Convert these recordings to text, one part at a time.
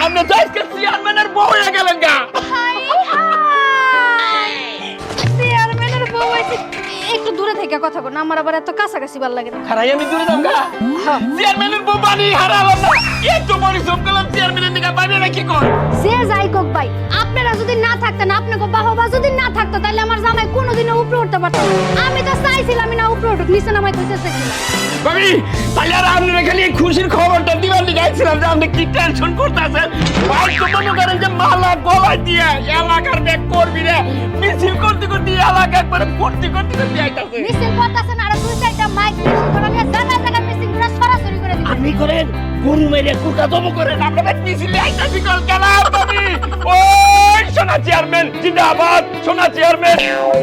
আপনি তো আজকে চেয়ারম্যানের বউ হয়ে গেলেন গা। হাই হাই চেয়ারম্যানের বউ আছে একটু দূরে থেকে কথা বল না আমার আবার এত কাছাকাছি ভালো লাগে না হারাই আমি দূরে যাম গা। চেয়ারম্যানের বউ বানি হারালাম না, এত পরিশ্রম করলাম চেয়ারম্যানের দিকে বানি না কি কর। যে যাই কোক ভাই আপনারা যদি না থাকতেন আপনাকে বাহবা যদি না থাকতো তাহলে আমার জামাই কোনোদিনও উপরে উঠতে পারতো না। আমি তো চাইছিলাম না উপরে উঠুক, নিচে নামাই তো চেষ্টা করলাম। ভাবি তাহলে আর আপনারা খালি এই খুশির খবরটা দিবার দিকে আইছিলাম যে আপনি কি টেনশন করতেছেন। ভাই তো মনে করেন যে মালা গলায় দিয়ে এলাকার ব্যাগ করবি রে মিছিল করতে করতে এলাকা একবারে ভর্তি করতে করতে আইতাছে। মিছিল করতেছেন আর দুই চারটা মাইক মিছিল করে নিয়ে জায়গা জায়গা মিছিল করে সরাসরি করে দিবেন। আপনি করেন গরু মেরে কুকা দম করেন, আপনাদের মিছিলে আইতাছি কল গেলাম ভাবি। ওই সোনা চেয়ারম্যান জিন্দাবাদ, সোনা চেয়ারম্যান।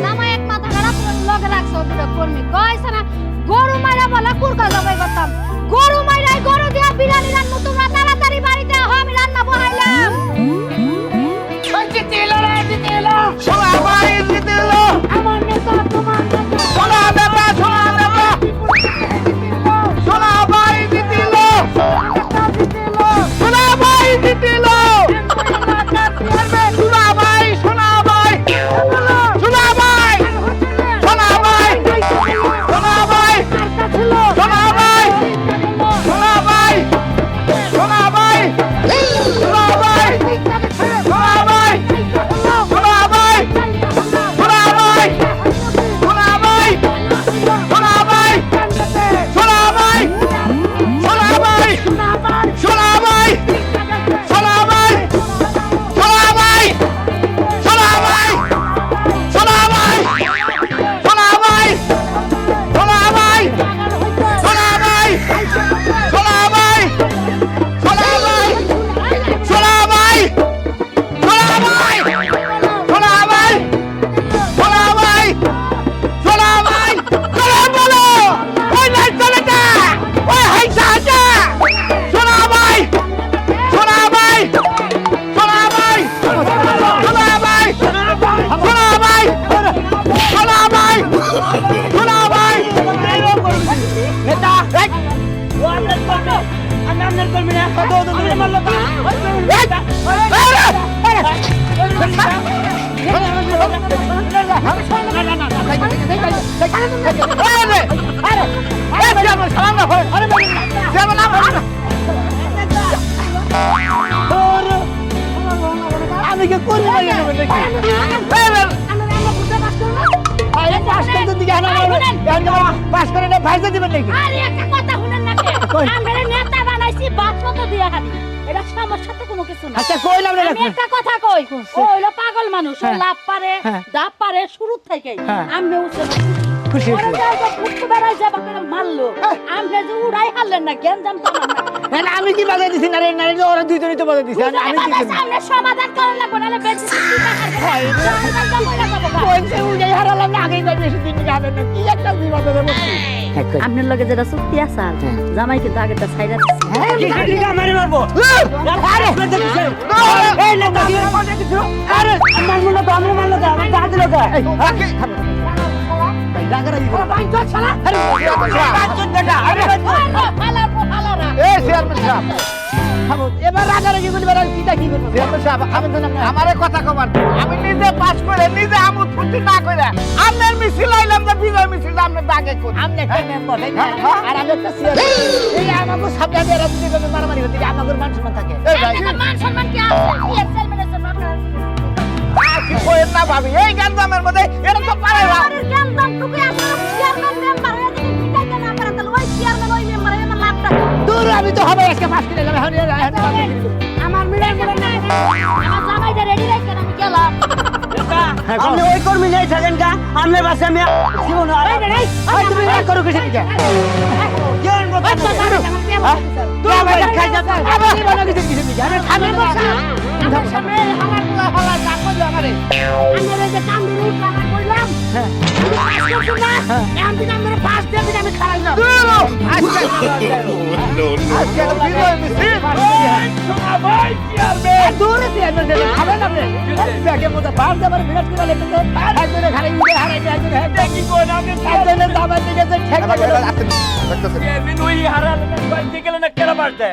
জামাই এক মাথা খারাপ লগে রাখছো দুটো কর্মী কইছে না গরু মাইরা বলা কুরকা জবাই করতাম। গরু মাইরাই গরু দিয়া বিরিয়ানি রান্না তোমরা তাড়াতাড়ি বাড়িতে আহ আমি রান্না বহাইলাম। সোনা ভাই জিতে এলো। আমার নেতা তোমার নেতা সোনা নেতা, সোনা নেতা। সোনা ভাই জিতে এলো। সোনা ভাই জিতে এলো। সোনা ভাই, সোনা ভাই। সোনা ভাই, সোনা ভাই। সোনা ভাই, সোনা ভাই। সোনা ভাই, সোনা ভাই। সোনা ভাই, সোনা ভাই। সোনা ভাই, সোনা ভাই। সোনা ভাই, সোনা ভাই। সোনা ভাই, সোনা ভাই। সোনা ভাই, সোনা ভাই। সোনা ভাই, সোনা ভাই। সোনা ভাই, সোনা ভাই। সোনা ভাই, সোনা ভাই। সোনা ভাই, সোনা ভাই। সোনা ভাই, সোনা ভাই। সোনা ভাই, সোনা ভাই। সোনা ভাই, সোনা বলো। ওই নাই চলেটা, ওই হাইসা হাইসা। সোনা ভাই, সোনা ভাই। সোনা ভাই, সোনা ভাই। সোনা ভাই, সোনা ভাই। সোনা ভাই। নেতা এই ও আপনার কর্মী, আমি আপনার কর্মী না কত দূরে মারলো তা আমি কি করি পাস করে না ভাইজা দিবেন নাকি? আরে একটা কথা শুনেন না কে আমরা নেতা বানাইছি বাতমত দিয়া খালি এটা সমস্যা তো কোনো কিছু না। আচ্ছা কইলাম না আমি একটা কথা কই ও হলো পাগল মানুষ ও লাভ পারে দাব পারে শুরু থেকে আমনে উঠে খুশি ওরা যাও তো পুত্র বেড়াই যাবা করে মারলো আমনে যে উড়াই হারলেন না জ্ঞান জাম তো না। না আমি কি বাজাই দিছি না রে না রে ওরা দুইজনই তো বাজাই দিছে আমি কি করি? সামনে সমাধান করা লাগবে নালে বেঁচে কইছে উড়াই হারালাম না আগেই বেশি দিন যাবে না কি একটা বিপদে দেব। আপনার লগে যেটা চুক্তি আছে জামাই কিন্তু আগেটা ছাইরা দিছে ঠিক আমারে মারবো। আরে এই নেতা আরে আমার মনে তো আমি মারলো তো আমার দাদি লোক রাগারাগি করে পাঁচজন শালা আরে পাঁচজন বেটা আরে ফালা ফালা এই চেয়ারম্যান সাহেব খাবো এবার রাগারাগি করে বেরা কিটা কি করব চেয়ারম্যান সাহেব আমি তো না আমারে কথা কবার আমি নিজে পাস করে নিজে আমুদ ফুটি না কইরা আপনার মিছিল আইলাম যে বিজয় মিছিল আমরা দাগে করি আমনে একটা মেম্বার তাই না আর আমি একটা চেয়ারম্যান এই আমাকে সামনে দিয়ে রাজনীতি করে মারামারি হতে আমাদের মান সম্মান থাকে এই ভাই মান সম্মান কি আছে কি চেয়ারম্যানের জন্য আপনার কি কইেন না ভাবি এই গান্দামের মধ্যে এটা তো পারে না আরে জ্ঞান টুকু আপনার চেয়ারম্যান মেম্বার হয়ে যদি পিটাইতে না পারেন তাহলে ওই চেয়ারম্যান ওই মেম্বার এর লাভটা দূর আমি তো হবে আজকে পাস করে গেলাম আমার মিলাই করে না আমার জামাইটা রেডি রাখেন আমি গেলাম আপনি ওই কর্মী নেই থাকেন কা আপনার বাসে আমি জীবন এই তুমি এই করো কিছু কি জীবন তুই আমার খাই যা আবার কি বানা কিছু কিছু কি আমি খাবে না আমার সামনে হালা হালা যা কইলো আমারে আমি ওই যে কাম দিয়ে উঠলাম আর বললাম আজকে তো বিজয় মিছিল শোনা ভাই চেয়ারম্যান দূরে চেয়ারম্যান খাবেন আপনি ব্যাগের মধ্যে পার দেবার বিরাট করে লেগেছে একজনে খালি উড়ে হারাইছে একজনে হেডে কি কোন আপনি একজনে দাবার দিকে যে ঠেক চেয়ারম্যান ওই হারালে বাইতে গেলে না কেন পারতে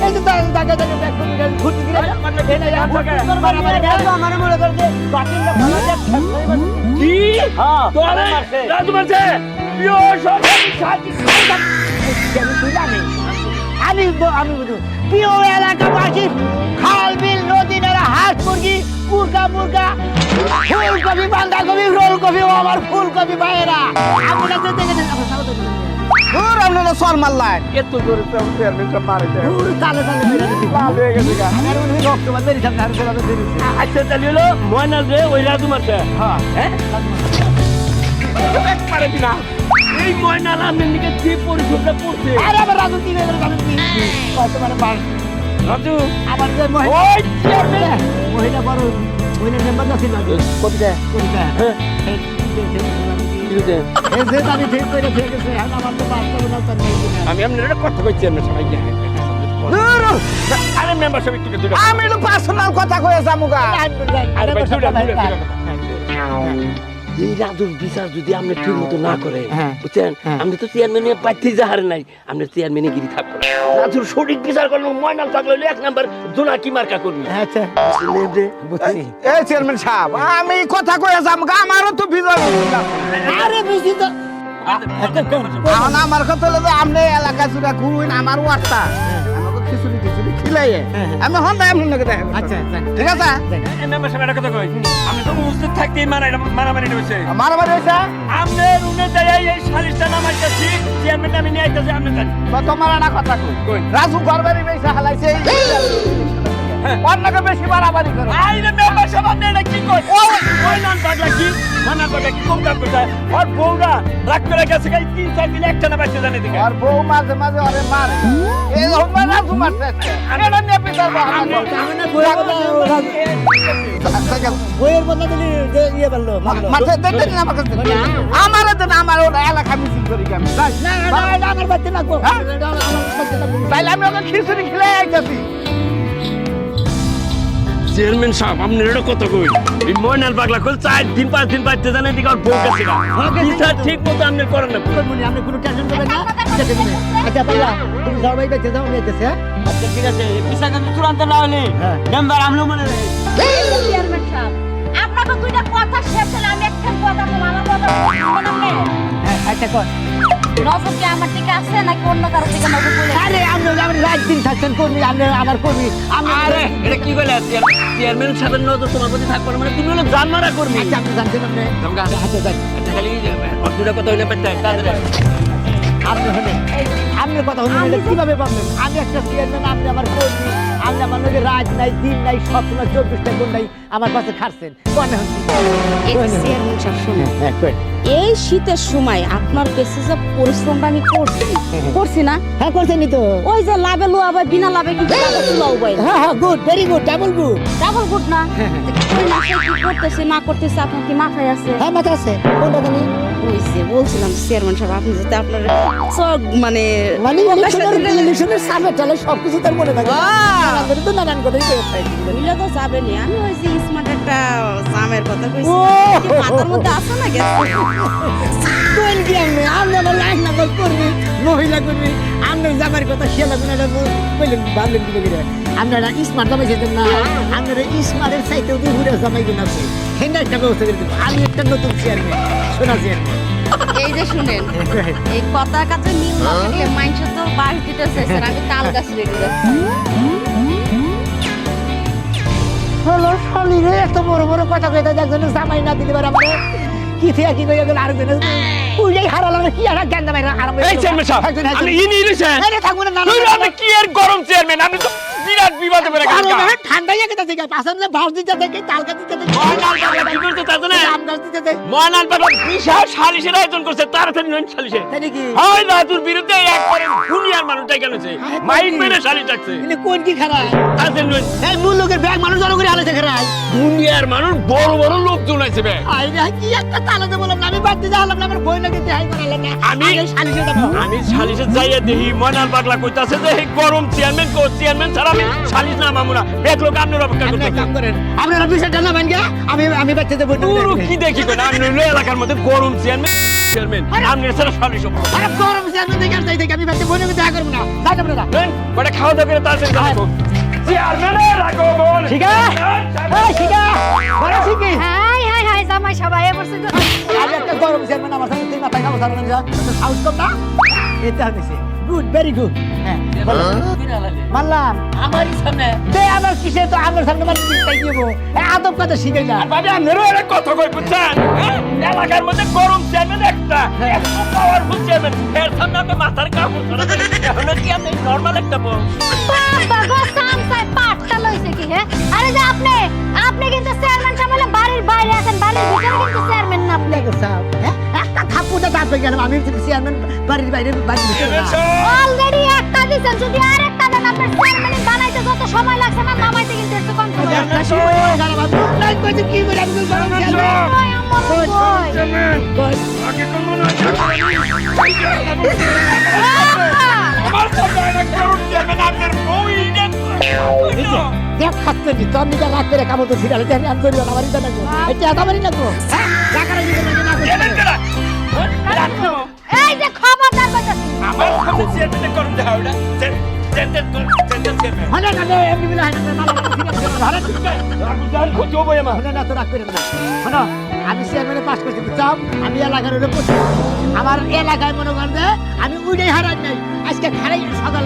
এই তো দাগে দাগে ব্যাগ ঘুরতে দিলে মানে ভেনে আমার মনে করছে বাকিটা ভালো কি হ্যাঁ তোরে রাজু মারছে প্রিয় সরকারি আমি বুঝু প্রিয় এলাকাবাসী খাল বিল নদী নালা হাঁস মুরগি মুরগা মুরগা ফুলকপি বাঁধাকপি রোলকপি ও আমার ফুলকপি ভাইয়েরা আপনারা তো দেখে দূর আপনারা সর মারলাই এত জোরে চেয়ারম্যানটা মারে তালে তালে মেরে দিছি লাল হয়ে গেছে গা আমার উনি রক্ত বাঁধে রিসাব ধার করে দিছি আচ্ছা তাহলে হলো ময়নাল রে ওই রাজু মারছে হ্যাঁ এক পারে দিনা এই ময়নাল আমনের নিকে যে পরিশোধটা পড়ছে আরে আমার রাজু কি রে রাজু কি কত মানে পার রাজু আমার যে ওই চেয়ারম্যান মহিলা বড় মহিলা মেম্বার আছে না কোনটা কোনটা হ্যাঁ আমি আপনার কথা কইছি আমরা সবাই আরে মেম্বারশিপ একটু দুটো আমি তো পার্সোনাল কথা কইয়া যামুগা আরে ভাই দুটো এই রাজুর বিচার যদি আপনি ঠিক মতো না করেন বুঝছেন আপনি তো চেয়ারম্যানে পাইতে যাহার নাই আপনি চেয়ারম্যানে গিরি থাকবেন রাজুর সঠিক বিচার করলে ময়নাল থাকলে এক নাম্বার জোনাকি মার্কা করবি আচ্ছা বুঝছি এই চেয়ারম্যান সাহেব আমি কথা কইয়া যামুগা আমারও তো বিজয় আরে বুঝি তো আমার কথা হলো যে আপনি এলাকা জুড়ে ঘুরুন আমার ওয়ার্তা আমাকে খিচুড়ি খিচুড়ি খিলাইয়ে আমি হন না এমন লাগে দেখেন আচ্ছা ঠিক আছে মেম্বার সাহেব একটা কথা কই আমি তো উপস্থিত থাকতেই মারামারি হয়েছে মারামারি হয়েছে আপনি রুমে যাই এই সালিশটা নামাইতেছি চেয়ারম্যান আমি নিয়ে আইতেছি আপনি জানি তোমার না কথা কই রাজু ঘরবাড়ি বেশি হালাইছে অন্যকে বেশি মারামারি করে আইরে মেম্বার সাহেব আপনি এটা কি কই ওই নাম পাগলা কি মানা পাগলা কি কম কাম করছে আর বউরা রাগ করে গেছে গাই 3-4 দিন একটা না বাইতে জানে দিকে আর বউ মাঝে মাঝে আরে মারে এই হম্বা রাজু মারছে এটা নিয়ে বিচার বইয়ের বদলে দিলি ইয়ে বললো মারছে দেখতে না আমার কাছে আমার দেন আমার ওটা এলাকা মিছিল করি আমি না আমার বাচ্চা লাগবো তাইলে আমি ওকে খিচুড়ি খেলে আইতাছি চেয়ারম্যান সাহেব আপনি এটা কত কই এই ময়নাল পাগলা কল 4 দিন 5 দিন বাইতে জানে দিকে আর বউ গেছে বিচার ঠিক মতো আপনি করেন না আপনি কোনো টেনশন করবেন না আচ্ছা পাল্লা তুমি যাও ভাই বেঁচে যাও নিতেছে আচ্ছা ঠিক আছে বিচার কিন্তু চূড়ান্ত না হলে মেম্বার আমলো মনে রাখে চেয়ারম্যান সাহেব আপনাকে দুইটা কথা শেষ হলে আমি একটা কথা বলবো আমার কথা মনে নেই আচ্ছা কর নজর কি আমার থেকে আছে নাকি অন্য কারো থেকে নজর পড়ে আরে আপনি রাত দিন থাকছেন কর্মী আপনি আমার কর্মী আরে এটা কি বলে চেয়ারম্যান সাহেবের নজর তোমার প্রতি থাকবে না মানে তুমি হলো জানমারা করবি আচ্ছা আপনি জানতেন আপনি তোমরা আচ্ছা যাই খালি অসুবিধা কথা হইলে পেটে আপনি হলেন আপনার কথা হলেন কিভাবে পাবেন আমি একটা চেয়ারম্যান আপনি আমার কর্মী আপনি আমার লগে রাত নাই দিন নাই সব সময় 24টা ঘন্টা নাই আমার পাশে খাচ্ছেন কোনে হচ্ছি চেয়ারম্যান সাহেব শুনুন হ্যাঁ কই এই শীতের সময় আপনার কাছে যে পরিশ্রমটা আমি করছি না হ্যাঁ করছেনই তো ওই যে লাভে লো আবার বিনা লাভে কিন্তু টাকা তুলাও পাই হ্যাঁ হ্যাঁ good very good double good double good না ওই মাসে কি করতেছে না করতেছে আপনার কি মাথায় আছে হ্যাঁ মাথা আছে কোনটা জানি ওই যে বলছিলাম চেয়ারম্যান সাহেব আপনি যাতে আপনার সব মানে মানে ইলেকশনের সামনে চলে সবকিছু তার মনে থাকে আমাদের তো নানান কথাই মিলে তো যাবেনি আমি ওই যে স্মার্ট একটা জামের কথা কইছি ও! মাথার মধ্যে আছে না গেছে কোন কি আমি আমার লাইন না করবি মহিলা করবি আপনার জামার কথা খেলা গুণাটা বললেন ভাবলেন কি করে আপনারা স্মার্ট জামাই যেতেন না আপনারা স্মার্টের চাইতেও তো ঘুরে জামাই গুণ আছে সেটা একটা ব্যবস্থা করে দেবো আমি একটা নতুন চেয়ারম্যান শোনা চেয়ারম্যান এই যে শুনেন এই কথা কাছে মিল না থাকলে মাইন্ড তো বাস দিতে চাইছে আমি তাল গাছ রেডি যাচ্ছি হলো শরীরে এত বড় বড় কথা কইতে দেখছেন জামাই না দিতে পারে আমারে কি থেকে কি কইয়া গেল আর জন্য ওইটাই হারালাম কি আর জ্ঞান দামাই এই চেয়ারম্যান সাহেব আপনি ইনি ইলিছেন আরে থাকবো না আপনি কি এর গরম চেয়ারম্যান আপনি তো বিরাট বিপদে পড়ে আরে গেল ভাই ঠান্ডা লাগে তা থেকে পাশে ভাস দিতে থেকে তাল গাছ দিতে থেকে ময়নাল পাগলা কি করতে তা জানে আম গাছ দিতে থেকে ময়নাল পাগলা বিশাল সালিশের আয়োজন করছে তাড়াতাড়ি নয় সালিশে তাই নাকি হয় না তোর বিরুদ্ধে একবারে দুনিয়ার মানুষটাই কেনছে মাইক মেরে সালিশ ডাকছে ইনি কোন কি খারাপ তাড়াতাড়ি নয় এই মূল লোকের ব্যাগ মানুষ জড়ো করে আলে থেকে রাই দুনিয়ার মানুষ বড় বড় লোক জুলাইছে বে আই রে কি একটা তালাতে বললাম না আমি বাদ দিয়ে যালাম না আমার বই লাগে দেখাই করালাম না আমি- সালিশে দেবো আমি সালিশে যাইয়া দেখি ময়নাল পাগলা কইতাছে যে এই গরম চেয়ারম্যান ছাড়া আমি সালিশ না মামু না এক লোক আপনার অপেক্ষা আপনি এক করতে কাম করেন আপনারা বিষয়টা না ভাঙ্গে আমি বাচ্চা দেবো পুরো কি দেখি কোন আমি হইলো এলাকার মধ্যে গরম চেয়ারম্যান আপনি ছাড়া সালিশ হবে আরে গরম চেয়ারম্যান দেখে আর যাই থেকে আমি বাচ্চা বই লাগে দেখা করব না যাই আপনারা বড় খাওয়া দাওয়া করে তাড়াতাড়ি যাবো চেয়ারম্যানের রাখো বল ঠিক আছে এই ঠিক আছে বড় ঠিক আছে হাই হাই হাই জামাই সবাই এ বসে আমি একটা গরম চেয়ারম্যান আমার সাথে তুই মাথায় খাবো সারা না সাউন্ড কম না এটা হচ্ছে গুড ভেরি গুড হ্যাঁ বলো মানলাম আমারই সামনে দে আমার কিসে তো আমার সামনে মানে তাই দিব আদব কথা শিখাই না ভাবি আপনারও একটা কথা কই বুঝছেন হ্যাঁ? এলাকার মধ্যে গরম চেয়ারম্যান একটা এত পাওয়ারফুল চেয়ারম্যান এর সামনে আপনি মাথার কাপড় ছড়াবেন এখন কি আপনি নরমাল একটা বউ বাবা গো সামসাই পাটটা লইছে কি হে আরে যে আপনি কিন্তু চেয়ারম্যান সামলে বাড়ির বাইরে আছেন বাড়ির ভিতরে কিন্তু চেয়ারম্যান না আপনি দেখো সাহেব একটা থাপ্পড়টা দাঁত গেলাম আমি চেয়ারম্যান বাড়ির বাইরে বাড়ির ভিতরে না অলরেডি একটা দিছেন যদি আরেকটা দেন আপনার চেয়ারম্যান বানাইতে যত সময় লাগছে না নামাইতে কিন্তু একটু কম সময় লাগবে একটা সময় হয়ে গেল আমি লাইক করতে কি করে আমি গরম চেয়ারম্যান ওই আমার বই আগে তো মনে হয় আমার সামনে একটা গরম চেয়ারম্যান আপনার বউই দেন দেখ খাচ্ছে নি তোর নিকে লাগ করে কামো তো ফিরালে আমি আন করিও না বাড়ি জানা গো এটা আদা বাড়ি না গো হ্যাঁ জাকারে দিতে না চেয়ারম্যান করতে কারা এই যে খবরদার কইতাছি আমার সামনে চেয়ারম্যান করুন দেখা ওটা চেয়ারম্যান হলে না এমনি বিলা হয় না ভালো ঠিক আছে জান ক্ষতি হবে আমার হলে না তো রাগ করে না শোনো আমি চেয়ারম্যানে পাস করছি বুঝছাম আমি এলাকার ওরে করছি আমার এলাকায় মনে করেন যে আমি উইডাই হারাই নাই আজকে খারাই সকাল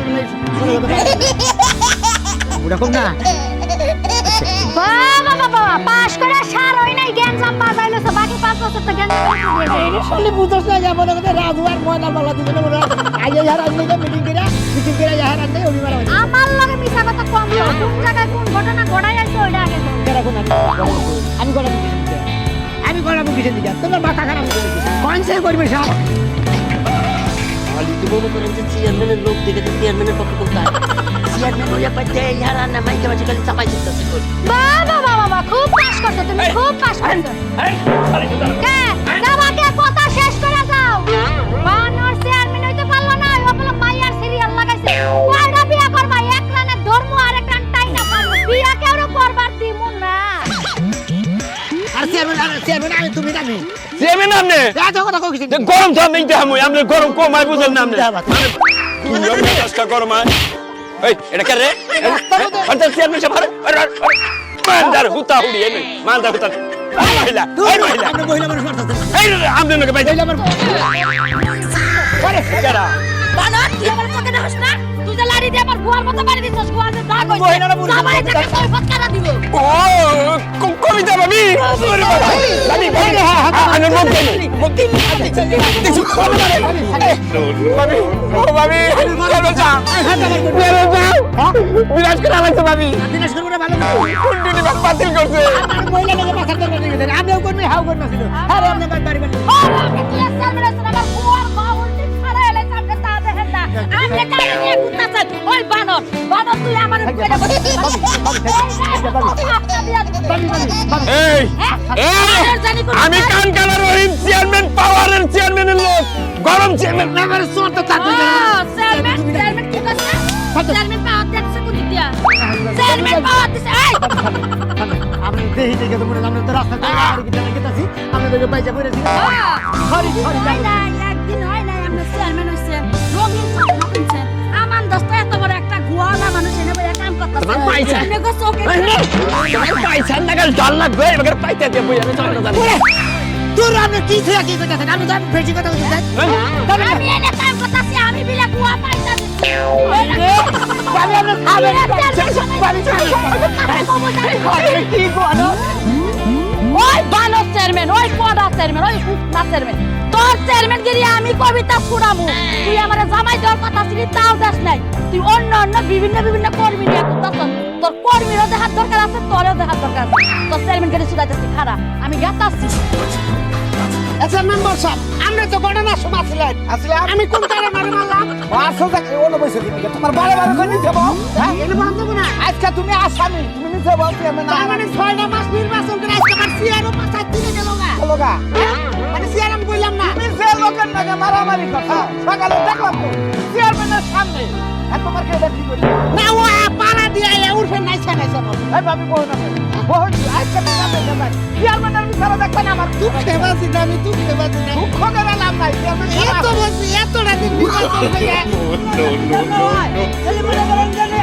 ওরকম না বাবা বাবা পাস করে সার হই নাই গ্যাঞ্জাম বাজাইলো তো বাকি 5 বছর তো গ্যাঞ্জাম করে দিয়ে আসলে বুঝছ না যে মনে করে রাজু আর ময়না বলা দিবে না মনে আগে হারাই নাই মিটিং করে হারাই নাই ওই মারা আমার লগে মিছা কথা কম বলো কোন জায়গায় কোন ঘটনা ঘটাই আছে ওইটা আগে বলো। এরকম আমি গড়াবো আমি গড়াবো কিসের দিকে তোমার মাথা খারাপ কনসেল করবে সব খালি তো মনে করেন যে চেয়ারম্যানের লোক দেখে তো চেয়ারম্যানের পক্ষে কোনটা চেয়ারম্যান হইয়া পাইতে ইয়ারা না মাইকে মাঝে খালি চাপাই দিতেছে বাবা বাবা বাবা খুব পাস করছো তুমি খুব পাস করছো কে দাবাকে কথা শেষ করে যাও বানর চেয়ারম্যান হইতে পারলো না ও বলে মাইয়ার সিরিয়াল লাগাইছে কয়টা বিয়া করবা এক রানে ধর্ম আর এক রান টাইনা পারবো বিয়া কেউরে করবার দিমু না আর চেয়ারম্যান আমি তুমি জানি চেয়ারম্যান আপনি এত কথা কইছিস যে গরম তো আমি দেখামু আপনি গরম কমাই বুঝেন না আপনি তুই আমি কাজটা গরম আয় এই এটা কে রে আচ্ছা চেয়ারম্যান সাহেব আরে মানদার হুতা হুড়ি এই মানদার হুতা মহিলা ওই মহিলা আমি মহিলা মানুষ মারতাছ এই আপনি নাকি ভাই মহিলা আমার আরে কেডা বানর তুই আমার চোখে দেখছ না তুই যে লাড়ি দিয়ে আমার বুয়ার মতো বাড়ি দিছস বুয়া যে দা কইছে মহিলারা বুড়ি জামাই থেকে কই ফটকারা দিব ও কবিতা ভাবি আরে বাবা ভাবি ভাবি আমি মুখ দিই দেখো ভাবি ও ভাবি চলো যা চলো যা বিরাজ করে লাগছে ভাবি দিনেশ করব না ভালো কুন্ডলি বাদ বাতিল করছে আর মহিলা লোকে মাথা ধরে নিয়ে গেছে আমিও করবি হাও করব না ছিল আরে আপনি বাড়ি বাড়ি ও তুই চেয়ারম্যান আছে আমার বুয়ার মা উল্টি খাড়া এলে সামনে তা দেখেন না আমি কানে নিয়ে ঘুরতাছ ওই বানর বানর তুই আমার পেটে বসে এই আমি কান কালার রহিম চেয়ারম্যান পাওয়ারের চেয়ারম্যানের লোক গরম চেয়ারম্যান না করে সোর তো তার চেয়ারম্যান কি করছে চেয়ারম্যান পাওয়ার দিচ্ছে কোন দিয়া চেয়ারম্যান পাওয়ার দিচ্ছে এই আমি দেহি দেখে তো মনে আমরা তো রাস্তা দিয়ে গাড়ি কিনে গেতাছি আমরা দেখে পয়সা পড়েছি সরি সরি হয় না একদিন হয় না আমরা চেয়ারম্যান হইছে রঙিন রঙিনছে আমান দস্তা এত বড় একটা গুয়ালা মানুষ এনে বইয়া কাম করতেছে তোমার পয়সা। এনে গো চোখে পয়সা নাগাল জল লাগবে এবার পাইতে দিয়ে বই আমি চলে যাবো তোর আমরা কি ছিল কি কইতাছেন আমি তো বেশি কথা কইতাছেন আমি এনে কাম করতেছি আমি বিলে গুয়া পাইতা দিচ্ছি আমি আমরা খাবে কি কোন ওই বানো চেয়ারম্যান ওই কোডা চেয়ারম্যান ওই হুকনা চেয়ারম্যান তোর চেয়ারম্যান গিরি আমি কবিতা ছুড়ামু তুই আমারে জামাই দেওয়ার কথা ছিলি তাও দাস নাই তুই অন্য অন্য বিভিন্ন কর্মী নিয়ে করতাছ তোরও দেখার দরকার আছে। তোর চেয়ারম্যান গাড়ি শুকাইতেছি খারা আমি গেতাছি আচ্ছা মেম্বার সাহেব আপনি তো ঘটনার সময় ছিলেন আসলে আমি কোন তারে মারে মারলাম আসল দেখ ওলো বসে দিবি তোমার বারে বারে করে নিতে যাবো হ্যাঁ এটা বন্ধ না আজকে তুমি আসামি তুমি নিতে যাবো চেয়ারম্যান না মানে 6 মাস নির্বাচন করে আজকে আমার সিআরও 5 দিনে গেলগা মানে সিআরএম কইলাম না তুমি যে লোকের নাকি মারামারি কথা সকালে দেখলাম তো চেয়ারম্যানের সামনে তোমার কে দেখি করি না ও পাড়া দিয়ে উঠে নাইছে এই ভাবি বল না বল আজকে আমি যাবে যাবে চেয়ারম্যানের বিচারে দেখবেন আমার দুঃখে বাজি না আমি দুঃখে বাজি না দুঃখ করে লাভ নাই চেয়ারম্যান এত বসি এত রাতে বিচার করবে খালি মনে করেন জানে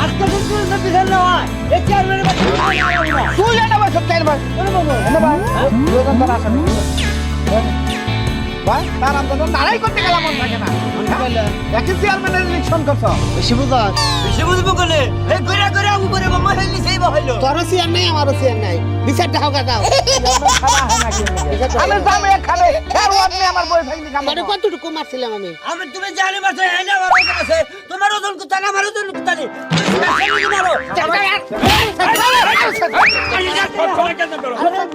আজকে কিন্তু বিচার না হয় এই চেয়ারম্যানের বাচ্চা তুই জানা বস চেয়ারম্যান বলে বাবু না ভাই দুজন তার আসামি ভাই তার আমরা লড়াই করতে গেলাম মন থাকে না দেখি চেয়ারম্যানের ইলেকশন করছ বেশি বুঝবো কোনে এই কইরা কইরা উপরে মামা হইলি সেইবা হইলো তোর চেয়ার নাই আমারও চেয়ার নাই বিচারটা হোক দাও আমি জামে খালে এর ওয়াদনে আমার বই ভাইনি কাম মানে কতটুকু মারছিলাম আমি তুমি জানি মারছ এই না আমার ওজন আছে তোমার ওজন কত না আমার ওজন কত নেই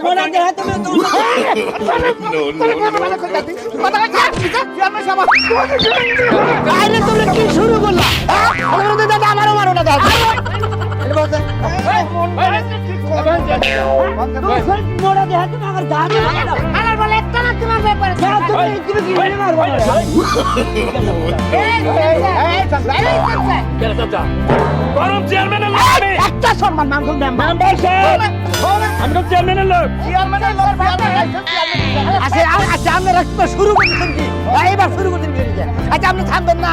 মোনা দেহ তুমি বাইরে তোমরা কি শুরু করলা দাদা আমারও মারো না দাদা মোড়া দেহ তুমি আমার গাড়ি আমার বলে একটা না তোমার ব্যাপারে তুমি কি মারবো গরম চেয়ারম্যানের লোক আমি একটা সম্মান মানকুন মেম্বার আমি তো চেয়ারম্যানের লোক আচ্ছা আচ্ছা আমরা তো শুরু করতেন কি এবার শুরু করতেন কি আচ্ছা আপনি থামবেন না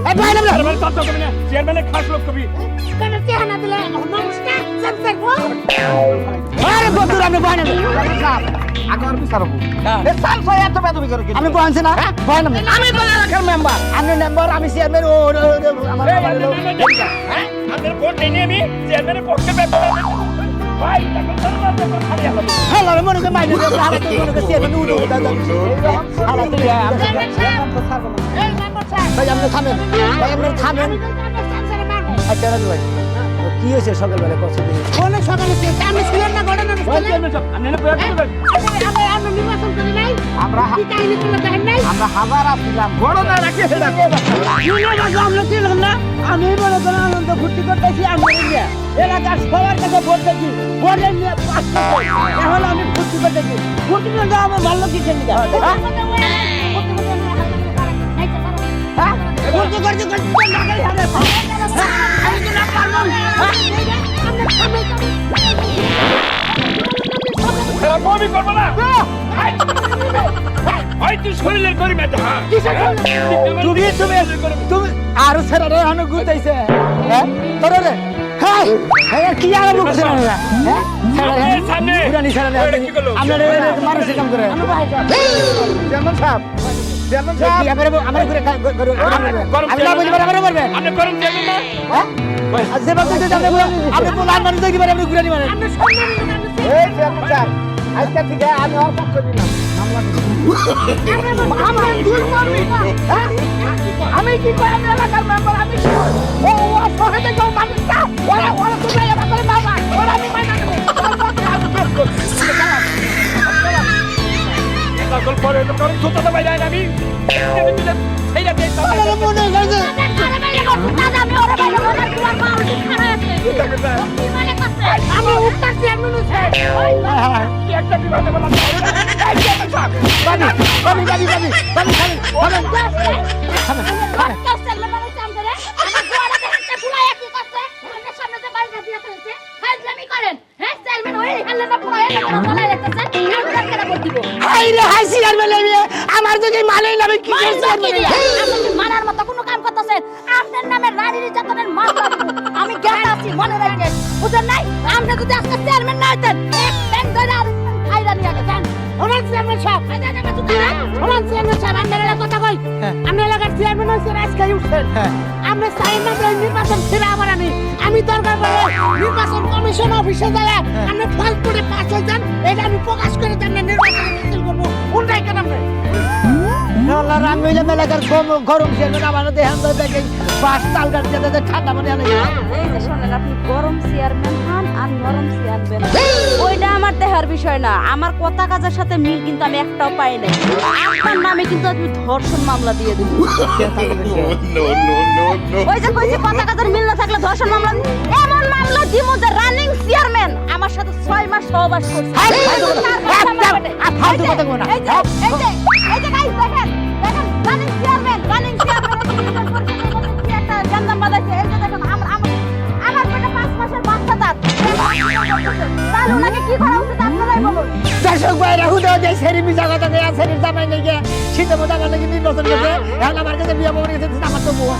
এই ভাই না চেয়ারম্যান কথা কবি না চেয়ারম্যানের খাস লোক কবি কেন চেহারা দিলে মানুষটা সাবস্ক্রাইব আরে বন্ধু আপনি ভয় না আগের বিচার হবো এই সাল ছয় এত বেদবি করে আমি বলছি না ভয় না আমি তো এলাকার মেম্বার আমি মেম্বার আমি চেয়ারম্যান ও আমার হ্যাঁ আপনার ভোট দেনি আমি চেয়ারম্যানের পক্ষে ব্যাপার ভাই তাকে ধন্যবাদ দেব খালি আলো হ্যালো মনে করে মাইনে দেব আমি তো মনে করে চেয়ারম্যান উড়ে দাদা হ্যালো তুই এই মেম্বার সাহেব ভাই আপনি থামেন ভাই আপনি থামেন আচ্ছা রাজু ভাই কি হয়েছে সকালবেলা কষ্ট দিয়ে অনেক সকালে আমি ছিলেন না ঘটনা আমি না প্রয়োগ করব আমরা নির্বাচন করি নাই আমরা কি কাহিনী করলে দেখেন নাই আমরা হাজার আসছিলাম ঘটনা রাখে সেটা আমরা ছিলাম না আমি মনে করেন আনন্দ ফুর্তি করতেছি আমি এলাকার সবার কাছে ভোট দেখি ভোটে নিয়ে এখন আমি ফুর্তি করতেছি ফুর্তি করতে আমার ভালো কিছু নিয়ে ফুর্তি করতে কবি করব না ভাই তুই শরীরের করি মেটা তুমি আরো ছেড়ে অনেক ঘুরতেছে হ্যাঁ তোর রে হ্যাঁ হ্যাঁ কি আর মুখ ছেড়ে না হ্যাঁ সামনে পুরানি ছেড়ে না আমরা মানুষের কাম করে চেয়ারম্যান সাহেব চেয়ারম্যান সাহেব কি আমার করে আমি না বলি বরাবর বলবেন আপনি করুন চেয়ারম্যান না হ্যাঁ আজকে বলতে যে আপনি প্রধান মানুষ দেখি পারে আপনি ঘুরে নিবেন এই চেয়ারম্যান সাহেব আজকে থেকে আমি আর পক্ষ দিলাম আমি কি করে আমি এলাকার মেম্বার আমি ও শহরে কেউ মানুষ না ওরা ওরা তো নাই আমার করে বাবা ওরা আমি মাইনা দেব সকল পরে তো করে ছোটটা ভাই যায় আমি সেইটা দেই আরে মনে গেছে আমি ওরে বাইরে বলার তোমার মা উঠে খাড়া আছে কি মানে করছে আমি উঠতাছি আমি নুছে কি একটা বিবাদে বলা আমার যদি মানেই না কি মানার মতো কোনো কাম করতেছেন আপনার নামে নারী নির্যাতনের মামলা আমি জ্ঞান আছি মনে রাখেন বুঝেন নাই আপনি যদি আজকে চেয়ারম্যান না হইতেন এক ব্যাংক ধরে আর আইরা নিয়ে গেছেন ওনার চেয়ারম্যান সাহেব ওনার চেয়ারম্যান সাহেব আপনার কথা কই আপনি এলাকার চেয়ারম্যান হয়েছেন আজকে উঠছেন আপনি চাই না নির্বাচন ছিল আবার আমি দরকার পড়ে নির্বাচন কমিশন অফিসে যায় আপনি ফল করে পাস হয়ে যান এটা আমি প্রকাশ করে দেন নির্বাচন করবো কোনটাই কেন আপনি আর আমি হইলাম এলাকার গরম চেয়ারম্যান। আমার দেখেন তো দেখে বাস তাল গাছ দিয়ে ঠান্ডা মানে আনে। এই যে শোনেন, আপনি গরম চেয়ারম্যান হন আর নরম চেয়ারম্যান, ওইটা আমার দেখার বিষয় না। আমার কথা কাজের সাথে মিল কিন্তু আমি একটাও পাই নাই। আপনার নামে কিন্তু আমি ধর্ষণ মামলা দিয়ে দেবো। ওই যে কইছি কথা কাজের মিল না থাকলে ধর্ষণ মামলা, এমন মামলা দিব যে রানিং চেয়ারম্যান আমার সাথে 6 মাস সহবাস করছে। ফালতু কথা বলো না। এই যে গাইস দেখেন রানিং চেয়ারম্যান কি একটা জানলাম বাজাইছে। এই যে দেখেন আমার পেটে 5 মাসের বাচ্চা তার, তাহলে ওনাকে কি করা উচিত আপনারাই বলুন। দর্শক ভাইরা হুদাও যে সেরি মিশা কথা কয়ে সেরির জামাই নাকি শীতের মধ্যে আমার নাকি নির্বাচন করছে। এখন আমার কাছে বিয়ে বউ গেছে আমার তো বউ।